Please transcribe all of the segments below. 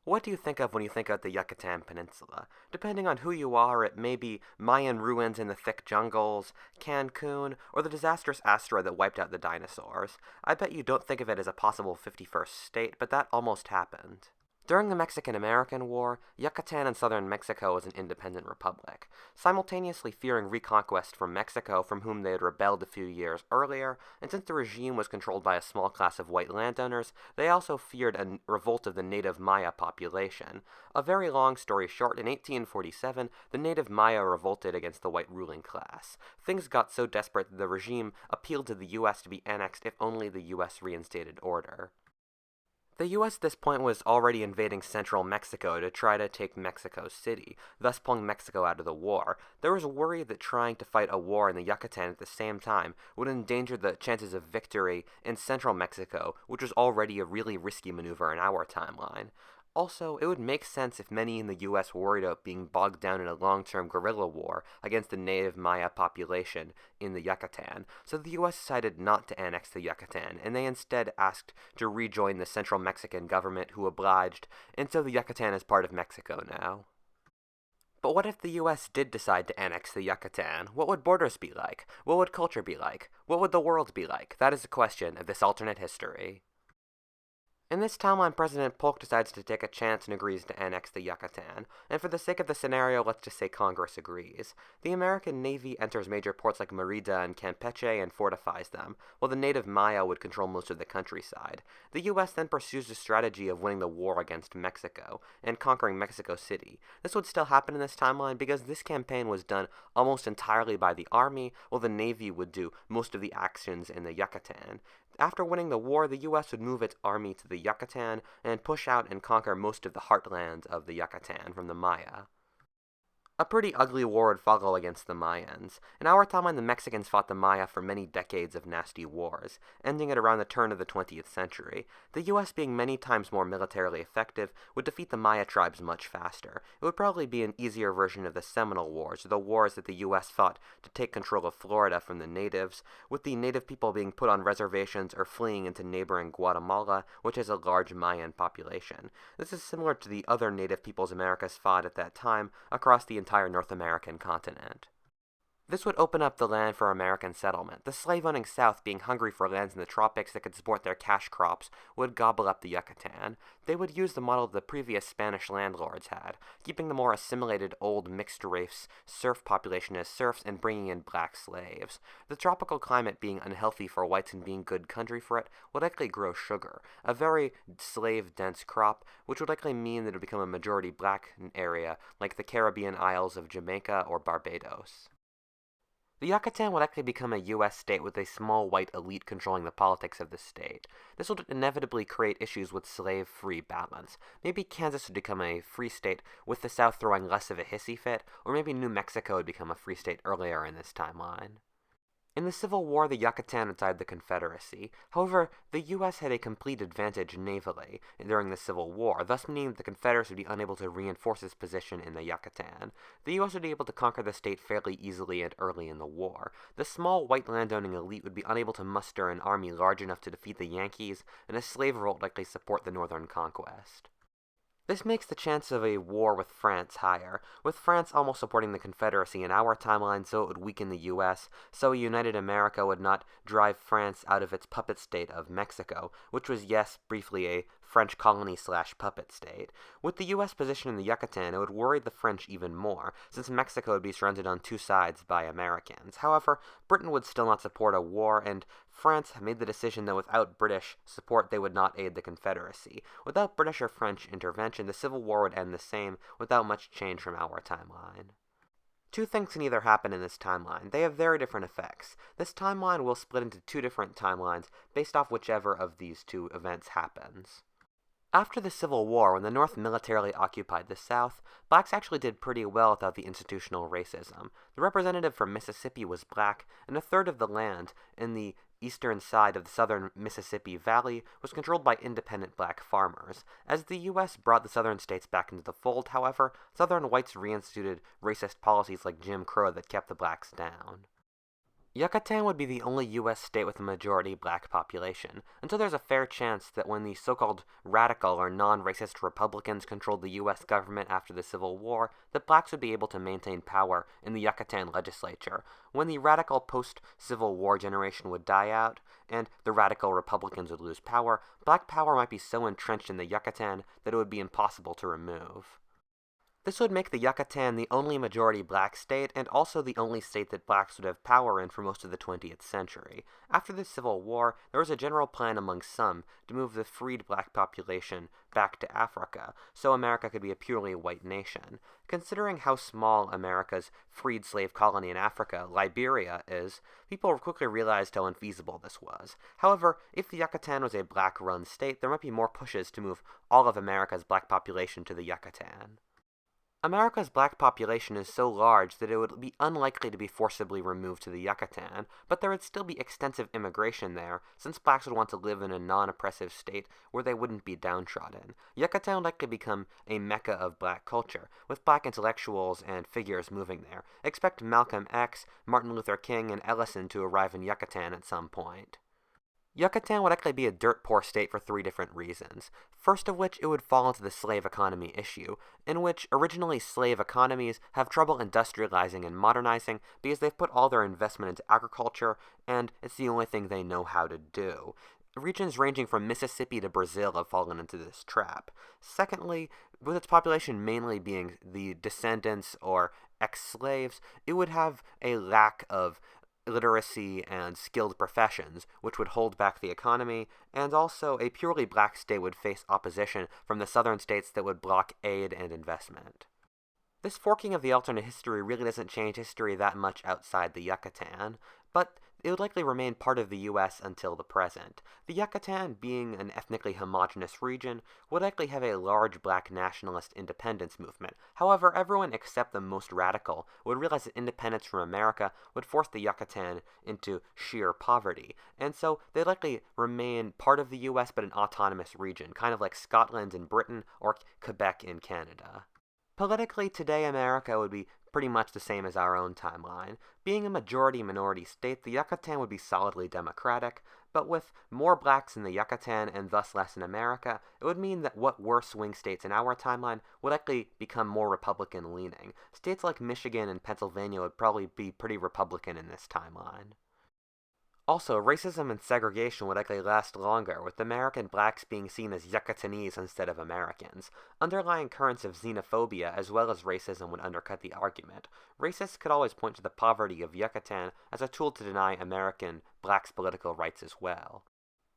What do you think of when you think of the Yucatan Peninsula? Depending on who you are, it may be Mayan ruins in the thick jungles, Cancun, or the disastrous asteroid that wiped out the dinosaurs. I bet you don't think of it as a possible 51st state, but that almost happened. During the Mexican-American War, Yucatan in southern Mexico was an independent republic. Simultaneously fearing reconquest from Mexico, from whom they had rebelled a few years earlier, and since the regime was controlled by a small class of white landowners, they also feared a revolt of the native Maya population. A very long story short, in 1847, the native Maya revolted against the white ruling class. Things got so desperate that the regime appealed to the U.S. to be annexed if only the U.S. reinstated order. The U.S. at this point was already invading central Mexico to try to take Mexico City, thus pulling Mexico out of the war. There was worry that trying to fight a war in the Yucatan at the same time would endanger the chances of victory in central Mexico, which was already a really risky maneuver in our timeline. Also, it would make sense if many in the U.S. worried about being bogged down in a long-term guerrilla war against the native Maya population in the Yucatan, so the U.S. decided not to annex the Yucatan, and they instead asked to rejoin the central Mexican government, who obliged, and so the Yucatan is part of Mexico now. But what if the U.S. did decide to annex the Yucatan? What would borders be like? What would culture be like? What would the world be like? That is the question of this alternate history. In this timeline, President Polk decides to take a chance and agrees to annex the Yucatan, and for the sake of the scenario, let's just say Congress agrees. The American Navy enters major ports like Merida and Campeche and fortifies them, while the native Maya would control most of the countryside. The U.S. then pursues the strategy of winning the war against Mexico, and conquering Mexico City. This would still happen in this timeline because this campaign was done almost entirely by the Army, while the Navy would do most of the actions in the Yucatan. After winning the war, the U.S. would move its army to the Yucatan and push out and conquer most of the heartland of the Yucatan from the Maya. A pretty ugly war would follow against the Mayans. In our timeline, the Mexicans fought the Maya for many decades of nasty wars, ending at around the turn of the 20th century. The U.S., being many times more militarily effective, would defeat the Maya tribes much faster. It would probably be an easier version of the Seminole Wars, or the wars that the U.S. fought to take control of Florida from the natives, with the native people being put on reservations or fleeing into neighboring Guatemala, which has a large Mayan population. This is similar to the other native peoples Americas fought at that time across the entire North American continent. This would open up the land for American settlement. The slave-owning South, being hungry for lands in the tropics that could support their cash crops, would gobble up the Yucatan. They would use the model the previous Spanish landlords had, keeping the more assimilated old mixed-race serf population as serfs and bringing in black slaves. The tropical climate being unhealthy for whites and being good country for it would likely grow sugar, a very slave-dense crop, which would likely mean that it would become a majority black area like the Caribbean Isles of Jamaica or Barbados. The Yucatan would actually become a U.S. state with a small white elite controlling the politics of the state. This would inevitably create issues with slave-free balance. Maybe Kansas would become a free state with the South throwing less of a hissy fit, or maybe New Mexico would become a free state earlier in this timeline. In the Civil War, the Yucatan outside the Confederacy. However, the U.S. had a complete advantage navally during the Civil War, thus meaning that the Confederates would be unable to reinforce its position in the Yucatan. The U.S. would be able to conquer the state fairly easily and early in the war. The small white landowning elite would be unable to muster an army large enough to defeat the Yankees, and a slave revolt likely support the Northern conquest. This makes the chance of a war with France higher, with France almost supporting the Confederacy in our timeline, so it would weaken the U.S., so a united America would not drive France out of its puppet state of Mexico, which was, yes, briefly a French colony/puppet state. With the U.S. position in the Yucatan, it would worry the French even more, since Mexico would be surrounded on two sides by Americans. However, Britain would still not support a war, and France made the decision that without British support they would not aid the Confederacy. Without British or French intervention, the Civil War would end the same, without much change from our timeline. Two things can either happen in this timeline. They have very different effects. This timeline will split into two different timelines based off whichever of these two events happens. After the Civil War, when the North militarily occupied the South, blacks actually did pretty well without the institutional racism. The representative from Mississippi was black, and a third of the land in the eastern side of the southern Mississippi Valley was controlled by independent black farmers. As the U.S. brought the southern states back into the fold, however, southern whites reinstituted racist policies like Jim Crow that kept the blacks down. Yucatan would be the only U.S. state with a majority black population, and so there's a fair chance that when the so-called radical or non-racist Republicans controlled the U.S. government after the Civil War, that blacks would be able to maintain power in the Yucatan legislature. When the radical post-Civil War generation would die out, and the radical Republicans would lose power, black power might be so entrenched in the Yucatan that it would be impossible to remove. This would make the Yucatan the only majority black state, and also the only state that blacks would have power in for most of the 20th century. After the Civil War, there was a general plan among some to move the freed black population back to Africa, so America could be a purely white nation. Considering how small America's freed slave colony in Africa, Liberia, is, people quickly realized how unfeasible this was. However, if the Yucatan was a black-run state, there might be more pushes to move all of America's black population to the Yucatan. America's black population is so large that it would be unlikely to be forcibly removed to the Yucatan, but there would still be extensive immigration there, since blacks would want to live in a non-oppressive state where they wouldn't be downtrodden. Yucatan would likely become a mecca of black culture, with black intellectuals and figures moving there. Expect Malcolm X, Martin Luther King, and Ellison to arrive in Yucatan at some point. Yucatan would likely be a dirt-poor state for three different reasons. First of which, it would fall into the slave economy issue, in which originally slave economies have trouble industrializing and modernizing because they've put all their investment into agriculture, and it's the only thing they know how to do. Regions ranging from Mississippi to Brazil have fallen into this trap. Secondly, with its population mainly being the descendants or ex-slaves, it would have a lack of literacy and skilled professions, which would hold back the economy, and also a purely black state would face opposition from the southern states that would block aid and investment. This forking of the alternate history really doesn't change history that much outside the Yucatan, but it would likely remain part of the U.S. until the present. The Yucatan, being an ethnically homogeneous region, would likely have a large black nationalist independence movement. However, everyone except the most radical would realize that independence from America would force the Yucatan into sheer poverty, and so they'd likely remain part of the U.S. but an autonomous region, kind of like Scotland in Britain or Quebec in Canada. Politically, today America would be pretty much the same as our own timeline. Being a majority-minority state, the Yucatan would be solidly democratic, but with more blacks in the Yucatan and thus less in America, it would mean that what were swing states in our timeline would likely become more Republican-leaning. States like Michigan and Pennsylvania would probably be pretty Republican in this timeline. Also, racism and segregation would likely last longer, with American blacks being seen as Yucatanese instead of Americans. Underlying currents of xenophobia as well as racism would undercut the argument. Racists could always point to the poverty of Yucatan as a tool to deny American blacks' political rights as well.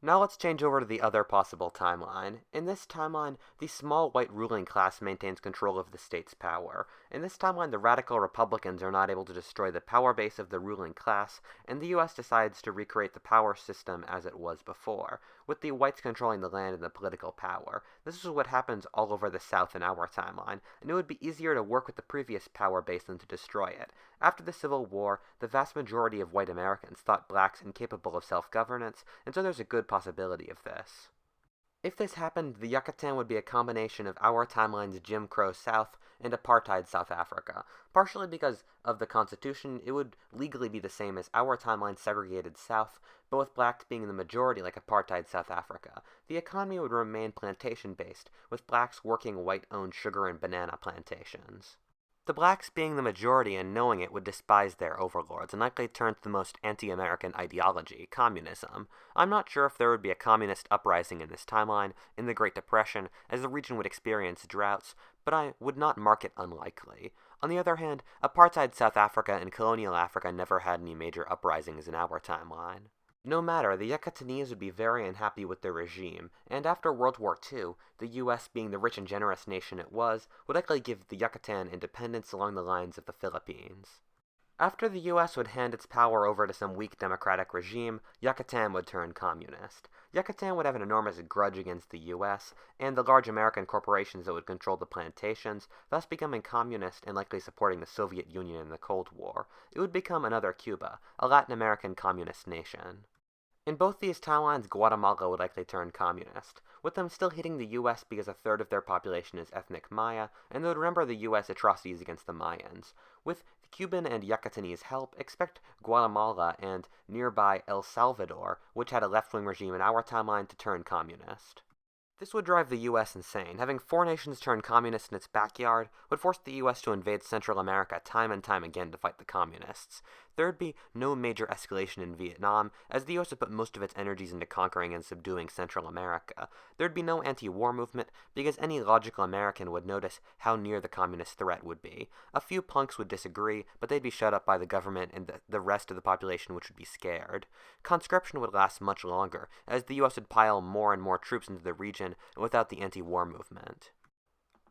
Now let's change over to the other possible timeline. In this timeline, the small white ruling class maintains control of the state's power. In this timeline, the radical Republicans are not able to destroy the power base of the ruling class, and the U.S. decides to recreate the power system as it was before, with the whites controlling the land and the political power. This is what happens all over the South in our timeline, and it would be easier to work with the previous power base than to destroy it. After the Civil War, the vast majority of white Americans thought blacks incapable of self-governance, and so there's a good possibility of this. If this happened, the Yucatan would be a combination of our timeline's Jim Crow South and apartheid South Africa. Partially because of the Constitution, it would legally be the same as our timeline's segregated South, but with blacks being the majority like apartheid South Africa. The economy would remain plantation-based, with blacks working white-owned sugar and banana plantations. The blacks, being the majority and knowing it, would despise their overlords and likely turn to the most anti-American ideology, communism. I'm not sure if there would be a communist uprising in this timeline, in the Great Depression, as the region would experience droughts, but I would not mark it unlikely. On the other hand, apartheid South Africa and colonial Africa never had any major uprisings in our timeline. No matter, the Yucatanese would be very unhappy with the regime, and after World War II, the U.S., being the rich and generous nation it was, would likely give the Yucatan independence along the lines of the Philippines. After the U.S. would hand its power over to some weak democratic regime, Yucatan would turn communist. Yucatan would have an enormous grudge against the U.S. and the large American corporations that would control the plantations, thus becoming communist and likely supporting the Soviet Union in the Cold War. It would become another Cuba, a Latin American communist nation. In both these timelines, Guatemala would likely turn communist. with them still hating the U.S. because a third of their population is ethnic Maya, and they would remember the U.S. atrocities against the Mayans. With Cuban and Yucatanese help, expect Guatemala and nearby El Salvador, which had a left-wing regime in our timeline, to turn communist. This would drive the U.S. insane. Having four nations turn communist in its backyard would force the U.S. to invade Central America time and time again to fight the communists. There would be no major escalation in Vietnam, as the U.S. would put most of its energies into conquering and subduing Central America. There would be no anti-war movement, because any logical American would notice how near the communist threat would be. A few punks would disagree, but they'd be shut up by the government and the rest of the population, which would be scared. Conscription would last much longer, as the U.S. would pile more and more troops into the region without the anti-war movement.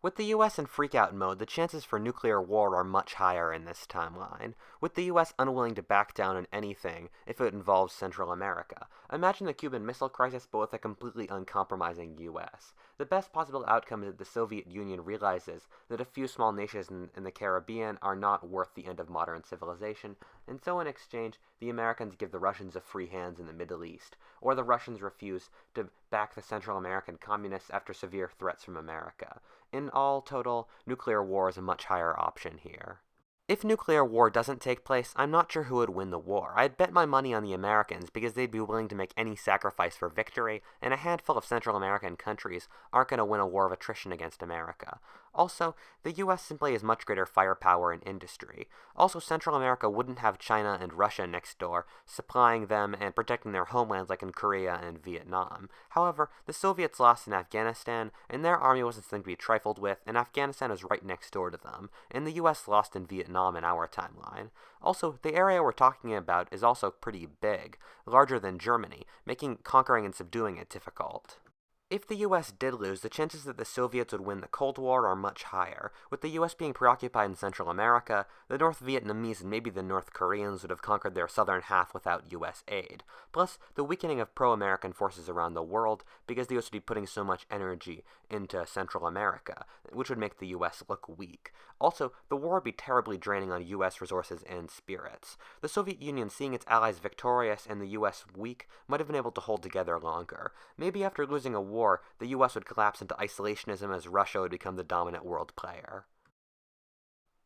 With the U.S. in freak-out mode, the chances for nuclear war are much higher in this timeline, with the U.S. unwilling to back down on anything if it involves Central America. Imagine the Cuban Missile Crisis, but with a completely uncompromising U.S. The best possible outcome is that the Soviet Union realizes that a few small nations in the Caribbean are not worth the end of modern civilization, and so in exchange, the Americans give the Russians a free hand in the Middle East, or the Russians refuse to back the Central American communists after severe threats from America. In all total, nuclear war is a much higher option here. If nuclear war doesn't take place, I'm not sure who would win the war. I'd bet my money on the Americans because they'd be willing to make any sacrifice for victory, and a handful of Central American countries aren't going to win a war of attrition against America. Also, the U.S. simply has much greater firepower and industry. Also, Central America wouldn't have China and Russia next door, supplying them and protecting their homelands like in Korea and Vietnam. However, the Soviets lost in Afghanistan, and their army wasn't something to be trifled with, and Afghanistan was right next door to them, and the U.S. lost in Vietnam in our timeline. Also, the area we're talking about is also pretty big, larger than Germany, making conquering and subduing it difficult. If the U.S. did lose, the chances that the Soviets would win the Cold War are much higher. With the U.S. being preoccupied in Central America, the North Vietnamese and maybe the North Koreans would have conquered their southern half without U.S. aid. Plus, the weakening of pro-American forces around the world, because the U.S. would be putting so much energy into Central America, which would make the U.S. look weak. Also, the war would be terribly draining on U.S. resources and spirits. The Soviet Union, seeing its allies victorious and the U.S. weak, might have been able to hold together longer. Maybe after losing a war, the U.S. would collapse into isolationism as Russia would become the dominant world player.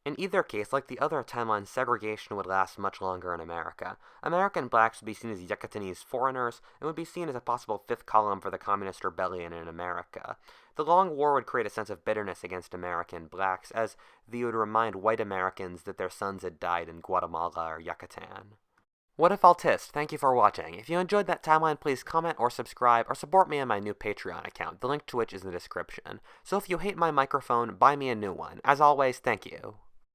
In either case, like the other timeline, segregation would last much longer in America. American blacks would be seen as Yucatanese foreigners and would be seen as a possible fifth column for the communist rebellion in America. The long war would create a sense of bitterness against American blacks, as they would remind white Americans that their sons had died in Guatemala or Yucatan. Whatifalthist, thank you for watching. If you enjoyed that timeline, please comment or subscribe or support me on my new Patreon account, the link to which is in the description. So if you hate my microphone, buy me a new one. As always, thank you.